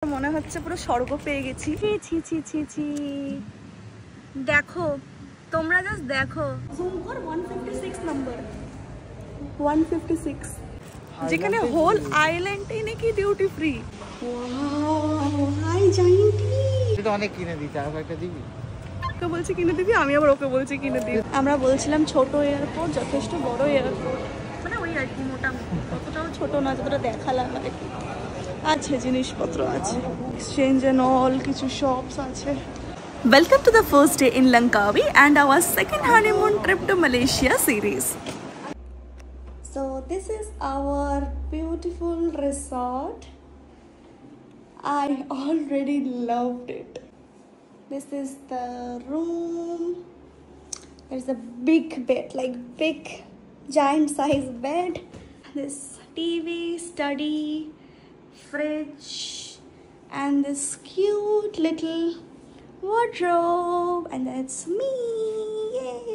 মনে হচ্ছে পুরো স্বর্গ পেয়ে গেছি। ছি ছি ছি ছি, দেখো তোমরা জাস্ট দেখো। জুম কর 156 নাম্বার, 156, যেখানে হোল আইল্যান্ডটাই নাকি ডিউটি ফ্রি। ওয়াও, হাই জাইন্টি। এটা অনেক কিনে দিতে, আর একটা দিবি? ওকে বলছি কিনে দিবি, আমি আবার ওকে বলছি কিনে দিবি। আমরা বলছিলাম ছোট এয়ারপোর্ট, যথেষ্ট বড় এয়ারপোর্ট, মানে ওই আর কি মোটামুটি, অতটাও ছোট না যতটা দেখালাম আর কি। আছে জিনিসপত্র আছে, এক্সচেঞ্জ এন্ড অল কিছু শপস আছে। Welcome to the first day in Langkawi and our second honeymoon trip to Malaysia series. So this is our beautiful resort. I already loved it. This is the room. There's a big bed, like big giant size bed. This TV, study, fridge, and this cute little wardrobe, and that's me. Yeah.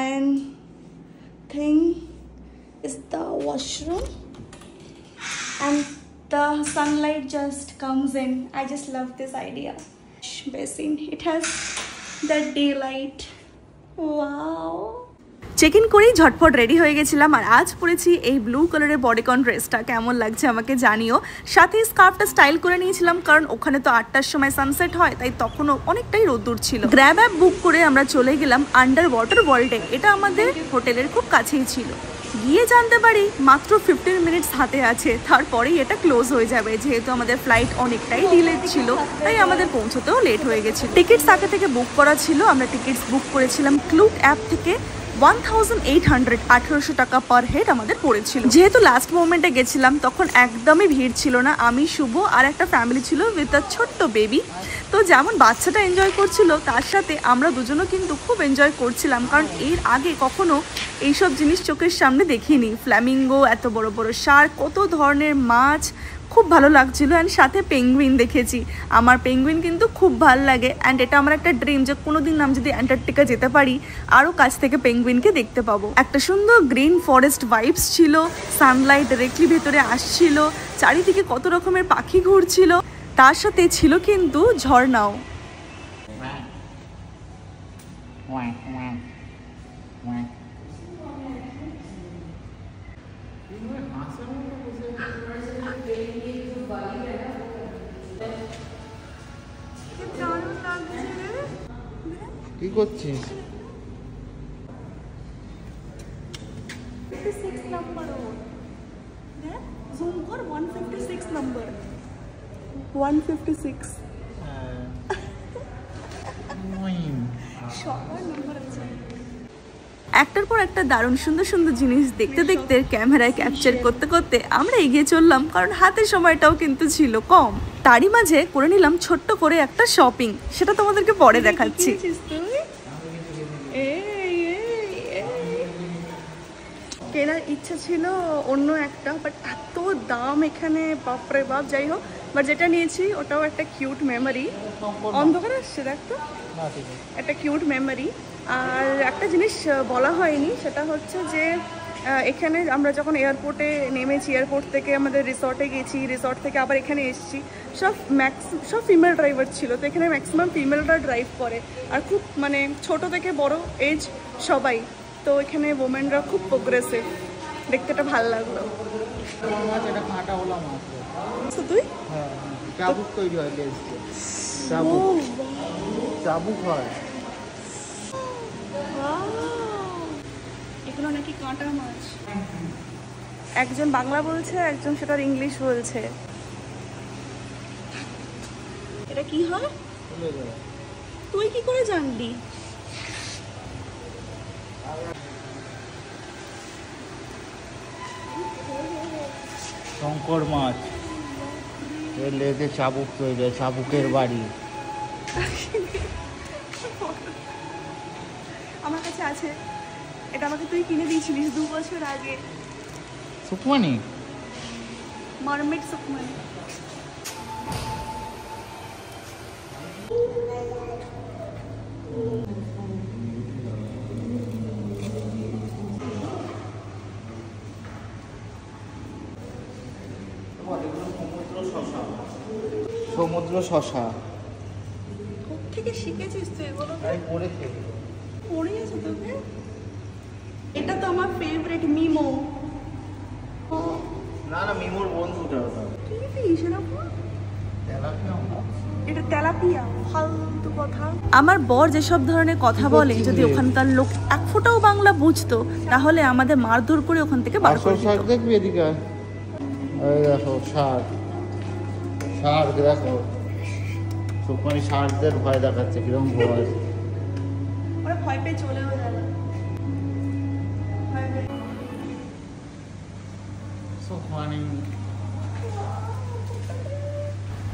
And thing is the washroom, and the sunlight just comes in. I just love this idea. Basin, it has that daylight. Wow. Check in করেই ঝটপট ready হয়ে গেছিলাম, আর আজ পরেছি এই blue কালারের bodycon ড্রেসটা। কেমন লাগছে আমাকে জানিও। সাথে স্কার্ফটা স্টাইল করে নিয়েছিলাম, কারণ ওখানে তো 8টার সময় সানসেট হয়, তাই তখনও অনেকটাই রোদ্দুর ছিল। গ্র্যাব অ্যাপ বুক করে আমরা চলে গেলাম আন্ডার ওয়াটার ওয়ার্ল্ডে। এটা আমাদের হোটেলের খুব কাছেই ছিল। গিয়ে জানতে পারি মাত্র 15 মিনিটস হাতে আছে, তারপরেই এটা ক্লোজ হয়ে যাবে। যেহেতু আমাদের ফ্লাইট অনেকটাই ডিলেড ছিল, তাই আমাদের পৌঁছতেও লেট হয়ে গেছিল। টিকিটস আগে থেকে বুক করা ছিল, আমরা টিকিটস বুক করেছিলাম ক্লুক অ্যাপ থেকে। 1800 টাকা পার হেড আমাদের পড়েছিল। যেহেতু লাস্ট মোমেন্টে গেছিলাম, তখন একদমই ভিড় ছিল না। আমি, শুভ আর একটা ফ্যামিলি ছিল উইথ আ ছোট্ট বেবি। তো যেমন বাচ্চাটা এনজয় করছিল, তার সাথে আমরা দুজনও কিন্তু খুব এনজয় করছিলাম, কারণ এর আগে কখনো এইসব জিনিস চোখের সামনে দেখিনি। ফ্ল্যামিঙ্গো, এত বড় বড় শার্ক, কত ধরনের মাছ, খুব ভালো লাগছিল। অ্যান্ড সাথে পেঙ্গুইন দেখেছি। আমার পেঙ্গুইন কিন্তু খুব ভালো লাগে, অ্যান্ড এটা আমার একটা ড্রিম যে কোনোদিন আমি যদি অ্যান্টার্কটিকা যেতে পারি, আরও কাছ থেকে পেঙ্গুইনকে দেখতে পাবো। একটা সুন্দর গ্রিন ফরেস্ট ভাইবস ছিল, সানলাইট ডিরেক্টলি ভেতরে আসছিল, চারিদিকে কত রকমের পাখি ঘুরছিল, তার সাথে ছিল কিন্তু ঝর্ণাও। কি করছিস? 56 নাম্বার, জুম কর 156 নাম্বার, 156। একটার পর একটা দারুণ সুন্দর সুন্দর জিনিস দেখতে দেখতে ক্যামেরায় ক্যাপচার করতে করতে আমরা এগিয়ে চললাম, কারণ হাতের সময়টাও কিন্তু ছিল কম। তারই মাঝে করে নিলাম ছোট্ট করে একটা শপিং, সেটা তোমাদেরকে পরে দেখাচ্ছি। কেনার ইচ্ছা ছিল অন্য একটা, বাট এত দাম এখানে, বাপরে বাপ। যাই হোক, বাট যেটা নিয়েছি ওটাও একটা কিউট মেমোরি। অন্ধকার আসছে দেখতো, একটা কিউট মেমোরি। আর একটা জিনিস বলা হয়নি, সেটা হচ্ছে যে এখানে আমরা যখন এয়ারপোর্টে নেমেছি, এয়ারপোর্ট থেকে আমাদের রিসর্টে গেছি, রিসর্ট থেকে আবার এখানে এসেছি, সব ফিমেল ড্রাইভার ছিল। তো এখানে ম্যাক্সিমাম ফিমেলরা ড্রাইভ করে, আর খুব মানে ছোট থেকে বড় এজ সবাই। তো এখানে ওমেনরা খুব প্রোগ্রেসিভ, দেখতে এটা ভালো লাগলো। তুই চাবুক তৈরি হয়, চাবুক হয় এগুলো নাকি কাঁটা মাছ। একজন বাংলা বলছে, একজন সেটার ইংলিশ বলছে। এটা কি হয় তুই কি করে জানলি? শঙ্কর মাছ, এর লেজে চাবুক তৈরি হয়, চাবুকের বাড়ি। আমার কাছে আছে, এটা আমাকে তুই কিনে দিয়েছিলিস 2 বছর আগে। সুকমানি, মারমেড সুকমানি। সমুদ্র সমুদ্র শশা থেকে শিখেছিস তুই এগুলো? তাই পড়েছে। পড়িয়েছে তোকে? এটা তো আমার ফেভারিট মিমো। না না, মিমোর বন্ধুটা ওটা। কি ফিশ এরকম? এটা তেলাপিয়া। ফালতু কথা। আমার বর যেসব ধরনের কথা বলে, যদি ওখানকার লোক এক ফোঁটাও বাংলা বুঝতো তাহলে আমাদের মারধর করে ওখান থেকে বার করে দিত। শার্ক দেখবি এদিকে? এই দেখো শার্ক, শার্ক দেখো। সুকমানি শার্কদের ভয় দেখাচ্ছে, কিরকম ভয়। ওরা ভয় পেয়ে চলেও যাবে। সুকমানি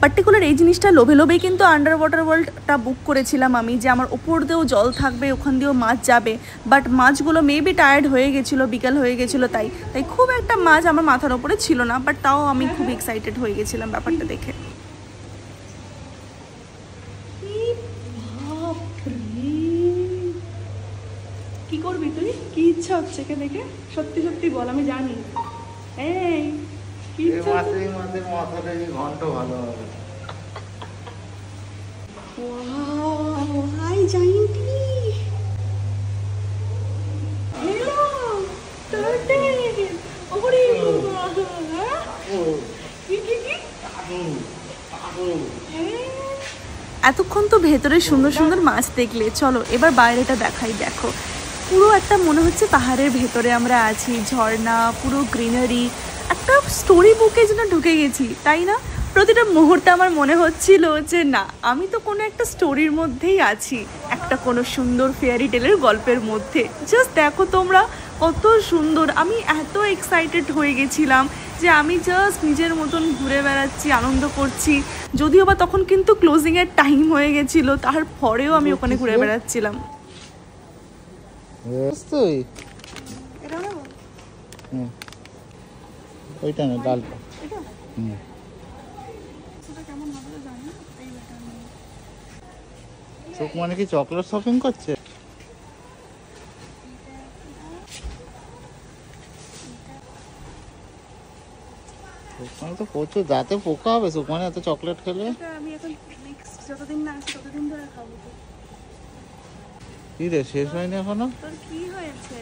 পার্টিকুলার এই জিনিসটা লোভে লোভেই কিন্তু আন্ডার ওয়াটার ওয়ার্ল্ডটা বুক করেছিলাম আমি, যে আমার ওপর দিয়েও জল থাকবে, ওখান দিয়েও মাছ যাবে। বাট মাছগুলো মেবি টায়ার্ড হয়ে গেছিলো, বিকাল হয়ে গেছিলো, তাই খুব একটা মাছ আমার মাথার ওপরে ছিল না। বাট তাও আমি খুব এক্সাইটেড হয়ে গেছিলাম ব্যাপারটা দেখে। কি করবি তুই? কি ইচ্ছা হচ্ছে একে দেখে? সত্যি সত্যি বল, আমি জানি। এই কি ইচ্ছা? মাছের মাথাটা ঘন্ট ভালো হবে। Wow, hi Gianty. Hello, turtle. ওরে বাবা, কি? এতক্ষণ তো ভেতরে সুন্দর সুন্দর মাছ দেখলে, চলো এবার বাইরেটা দেখাই। দেখো পুরো একটা মনে হচ্ছে পাহাড়ের ভেতরে আমরা আছি, ঝর্ণা, পুরো গ্রিনারি, একটা স্টোরি বুকে যেন ঢুকে গেছি, তাই না? প্রতিটা মুহূর্তে আমার মনে হচ্ছিল যে না, আমি তো কোনো একটা স্টোরির মধ্যেই আছি, একটা কোনো সুন্দর ফেয়ারি টেলের গল্পের মধ্যে। জাস্ট দেখো তোমরা কত সুন্দর। আমি এত এক্সাইটেড হয়ে গেছিলাম যে আমি জাস্ট নিজের মতন ঘুরে বেড়াচ্ছি, আনন্দ করছি। যদিও বা তখন কিন্তু ক্লোজিংয়ের টাইম হয়ে গেছিলো, তারপরেও আমি ওখানে ঘুরে বেড়াচ্ছিলাম। ওইটা না, ডালটা। সুকমানি কি চকলেট শপিং করছে? সুকমানি তো প্রচুর দাঁতে পোকা হবে সুকমানি এত চকলেট খেলে। আমি এখন নেক্সট যতদিন না আসি ততদিন ধরে খাবো। কি রে, শেষ হয়নি এখনো? তোর কি হয়েছে?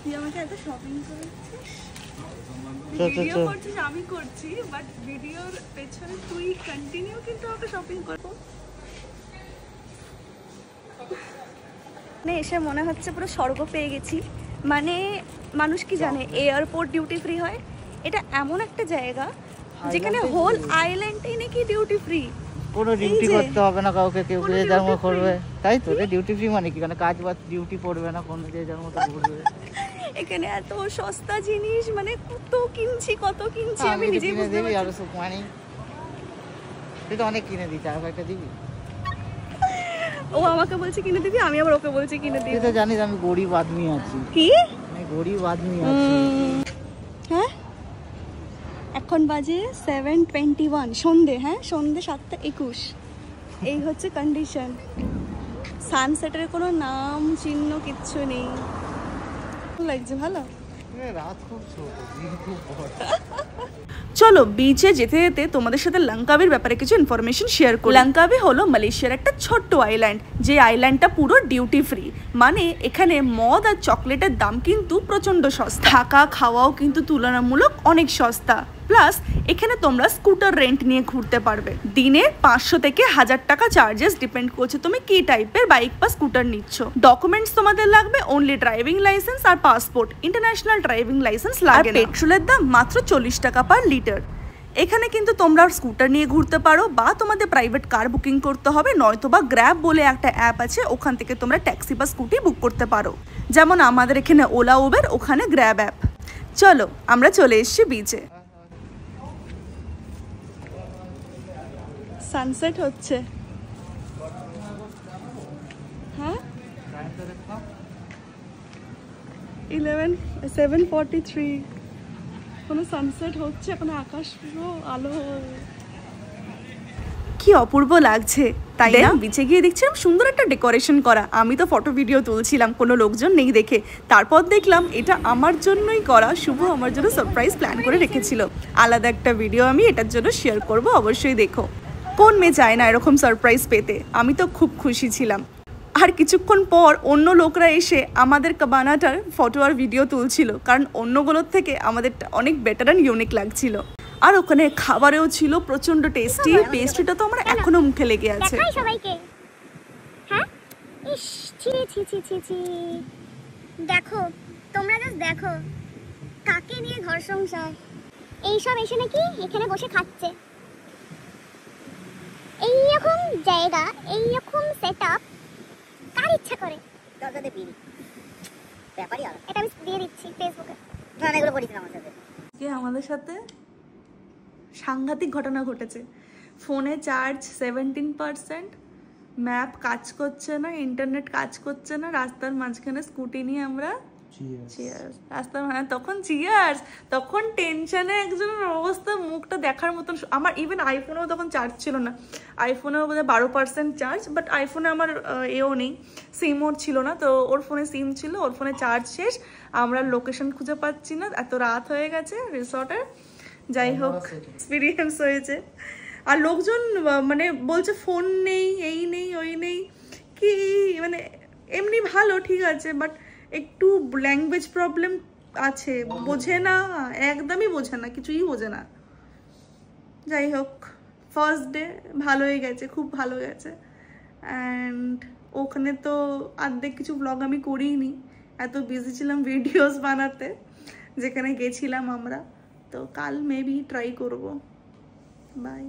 তুই আমাকে এত শপিং করেছিস, ভিডিও করছিস, আমি করছি, বাট ভিডিওর পেছনে তুই কন্টিনিউ কিন্তু আমাকে শপিং করবো। এসে মনে হচ্ছে পুরো স্বর্গ পেয়ে গেছি। মানে মানুষ কি জানে এয়ারপোর্ট ডিউটি ফ্রি হয়? এটা এমন একটা জায়গা যেখানে হোল আইল্যান্ডেই নাকি ডিউটি ফ্রি। কোনো ডিউটি করতে হবে না কাউকে, কেউ যে যার মতো করবে। তাই তো, ডিউটি ফ্রি মানে কি? মানে কাজ বাজ ডিউটি পড়বে না, কোনো যে যার মতো ঘুরবে। এখানে এত সস্তা জিনিস, মানে কত কিনছি আমি নিজেই বুঝতে পারছি। আর সুকমানি তুই তো অনেক কিনে দিচ্ছিস, আর কয়েকটা দিবি? ও আমাকে বলছে কিনে দিবি, আমি আবার ওকে বলছি কিনে দিবি। তুই তো জানিস আমি গরিব আদমি আছি। কি? আমি গরিব আদমি আছি। হ্যাঁ, এখন বাজে 7:21 সন্ধে। হ্যাঁ, সন্ধে 7:21। এই হচ্ছে কন্ডিশন। সানসেটের কোনো নাম চিহ্ন কিচ্ছু নেই। লাগছে ভালো। রাত খুব ছোট, দিন খুব বড়। চলো বিচে যেতে যেতে তোমাদের সাথে লঙ্কাবির ব্যাপারে কিছু ইনফরমেশন শেয়ার করি। লঙ্কাবি হলো মালয়েশিয়ার একটা ছোট্ট আইল্যান্ড, যে আইল্যান্ডটা পুরো ডিউটি ফ্রি। মানে এখানে মদ আর চকলেটের দাম কিন্তু প্রচণ্ড সস্তা, থাকা খাওয়াও কিন্তু তুলনামূলক অনেক সস্তা। প্লাস এখানে তোমরা স্কুটার রেন্ট নিয়ে ঘুরতে পারবে। দিনে 500 থেকে 1000 টাকা চার্জেস, ডিপেন্ড করছে তুমি কি টাইপের বাইক বা স্কুটার নিচ্ছ। ডকুমেন্টস তোমাদের লাগবে অনলি ড্রাইভিং লাইসেন্স আর পাসপোর্ট, ইন্টারন্যাশনাল ড্রাইভিং লাইসেন্স লাগে না। পেট্রোলের দাম মাত্র 40 টাকা পার লিটার। এখানে কিন্তু তোমরা স্কুটার নিয়ে ঘুরতে পারো, বা তোমাদের প্রাইভেট কার বুকিং করতে হবে, নয়তো বা গ্র্যাব বলে একটা অ্যাপ আছে, ওখান থেকে তোমরা ট্যাক্সি বা স্কুটি বুক করতে পারো। যেমন আমাদের এখানে ওলা উবের, ওখানে গ্র্যাব অ্যাপ। চলো আমরা চলে এসেছি বিচে। সানসেট হচ্ছে। হ্যাঁ 7:43 কোনো সানসেট হচ্ছে, এখন আকাশ পুরো আলো। কি অপূর্ব লাগছে তাই না? বিচে গিয়ে দেখছিলাম সুন্দর একটা ডেকোরেশন করা। আমি তো ফটো ভিডিও তুলছিলাম, কোনো লোকজন নেই দেখে। তারপর দেখলাম এটা আমার জন্যই করা, শুভ আমার জন্য সারপ্রাইজ প্ল্যান করে রেখেছিল। আলাদা একটা ভিডিও আমি এটার জন্য শেয়ার করব, অবশ্যই দেখো। কোন মেয়ে চায় না এরকম সারপ্রাইজ পেতে? আমি তো খুব খুশি ছিলাম। আর কিছুক্ষণ পর অন্য লোকরা এসে আমাদের কাবানাটার ফটো আর ভিডিও তুলছিল, কারণ অন্যগুলোর থেকে আমাদেরটা অনেক বেটার অ্যান্ড ইউনিক লাগছিল। আর ওখানে খাবারেও ছিল প্রচণ্ড টেস্টি। পেস্ট্রিটা তো আমার এখনো মুখে লেগে আছে। দেখাই সবাইকে। হ্যাঁ, ইস, ছি ছি ছি ছি ছি। দেখো, তোমরা জাস্ট দেখো কাকে নিয়ে ঘর সংসার। এইসব এসে নাকি এখানে বসে খাচ্ছে। এইরকম জায়গা, এইরকম সেট আপ কার ইচ্ছা করে? দরজাতে বিড়ি ব্যাপারই আলাদা। এটা আমি দিয়ে দিচ্ছি ফেসবুকে। না, এগুলো করিস না আমার সাথে। আমাদের সাথে সাংঘাতিক ঘটনা ঘটেছে। ফোনে চার্জ 17%, ম্যাপ কাজ করছে না, ইন্টারনেট কাজ করছে না। রাস্তার মাঝখানে স্কুটি নিয়ে আমরা চিয়ার্স, রাস্তার তখন চিয়ার্স, তখন টেনশনে একজনের অবস্থা, মুখটা দেখার মতন। আমার ইভেন আইফোনেও তখন চার্জ ছিল না। আইফোনেও বোধহয় 12% চার্জ, বাট আইফোনে আমার এও নেই, সিম ওর ছিল না। তো ওর ফোনে সিম ছিল, ওর ফোনে চার্জ শেষ। আমরা লোকেশন খুঁজে পাচ্ছি না, এত রাত হয়ে গেছে রিসর্টের। যাই হোক, এক্সপিরিয়েন্স হয়েছে। আর লোকজন মানে বলছে ফোন নেই, এই নেই, ওই নেই, কি মানে এমনি ভালো, ঠিক আছে, বাট একটু ল্যাঙ্গুয়েজ প্রবলেম আছে, বোঝে না, একদমই বোঝে না, কিছুই বোঝে না। যাই হোক, ফার্স্ট ডে ভালোই গেছে, খুব ভালো গেছে। অ্যান্ড ওখানে তো অর্ধেক কিছু ব্লগ আমি করিনি, এত বিজি ছিলাম ভিডিওস বানাতে যেখানে গেছিলাম আমরা। তো কাল মেবি ট্রাই করব। বাই।